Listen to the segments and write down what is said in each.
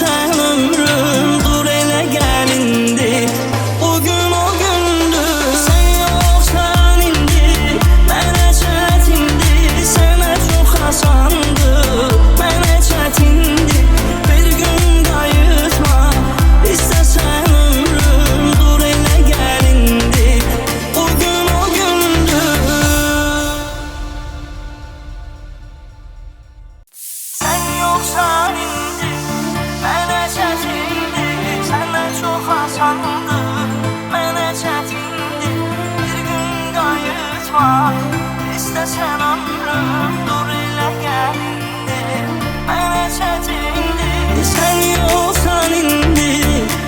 İstəsən ömrüm dur elə gəl indi. Bugün o gündür, sən yoxsan indi. Mənə çətindir, sənə çox asandır. Mənə çətindir, bir gün qayıtma. İstəsən ömrüm dur elə gəl indi. Bugün o gündür. Sən yoxsan indi, mənə çətindir, sənə çox asandır. Mənə çətindir, bir gün qayıtma. İstəsən ömrüm dur elə gəl indi. Mənə çətindir, sən yoxsan indi.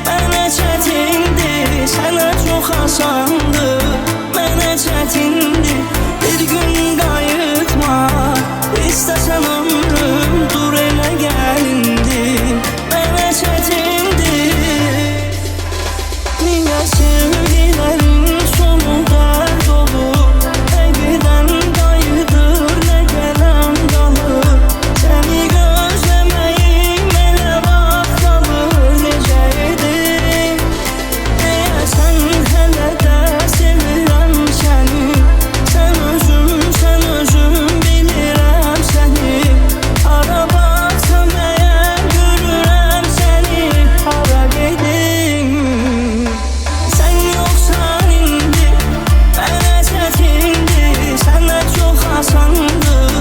Mənə çətindir, sənə çox asandır. Mənə çətindir, bir gün qayıtma. İstəsən ömrüm dur elə gəl indi. Mənə çətindir. Niyə sevgilərin sonu dərd olur? Nə gedən qayıdır, nə gələn qalır. Səni gözləməyim elə vaxt alır. Necə edim? Deyəsən hələ də sevirəm səni. Sən özün bilirəm səni. Hara baxsam əgər görürəm səni. Hara gedim? Sən yoxsan indi, mənə çətindir, sənə çox asandır.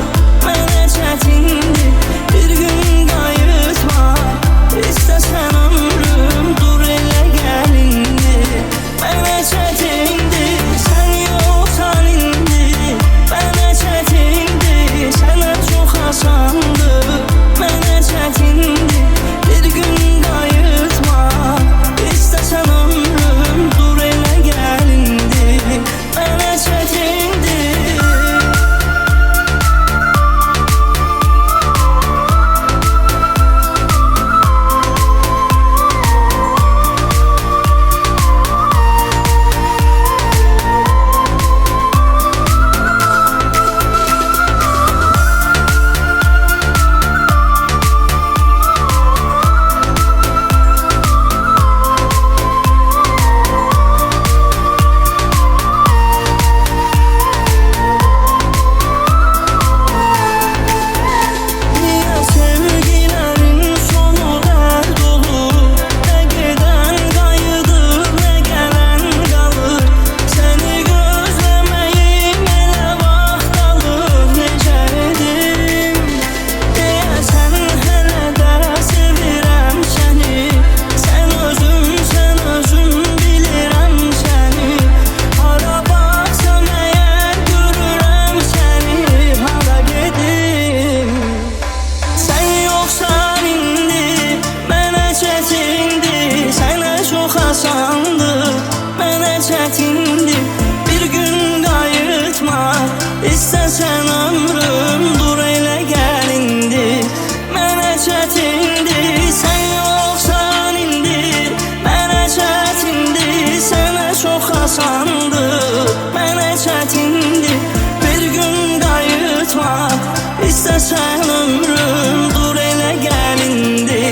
Mənə çətindir, bir gün qayıtma. İstəsən ömrüm dur elə gəl indi. Mənə çətindir, sən yoxsan indi. Mənə çətindir, sənə çox asandır. Mənə çətindir, bir gün qayıtma. İstəsən ömrüm dur elə gəl indi. Mənə çətindir. Niyə sevgilərin sonu dərd olur? Nə gedən qayıdır, nə gələn qalır. Səni gözləməyim elə vaxt alır. Necə edim? Deyəsən hələ də sevirəm səni. Sən özün bilirəm səni. Hara baxsam əgər görürəm səni. Hara gedim? Sən yoxsan indi, mənə çətindir, sənə çox asandır. Mənə çətindir, bir gün qayıtma. İstəsən ömrüm dur elə gəl indi. Mənə çətindir, sən yoxsan indi. Mənə çətindir, sənə çox asandır. Mənə çətindir, bir gün qayıtma. İstəsən ömrüm dur elə gəl indi.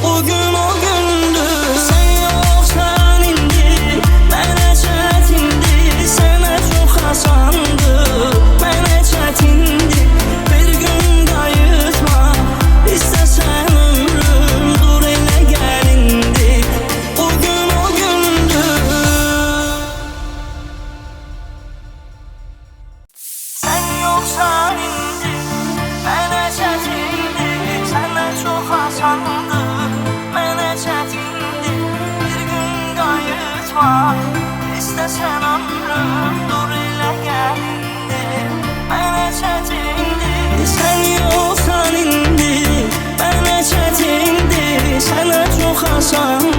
Bugün o gündür, sən yoxsan indi. Mənə çətindir, sənə çox asandır. Mənə çətindir, bir gün qayıtma. İstəsən ömrüm dur elə gəl indi. Bugün o gündür. Sən yoxsan indi, mənə çətindir, sənə çox asandır. Mənə çətindir, bir gün qayıtma. İstəsən ömrüm dur elə gəl indi. Mənə çətindir, sən yoxsan indi. Mənə çətindir, sənə çox asandır.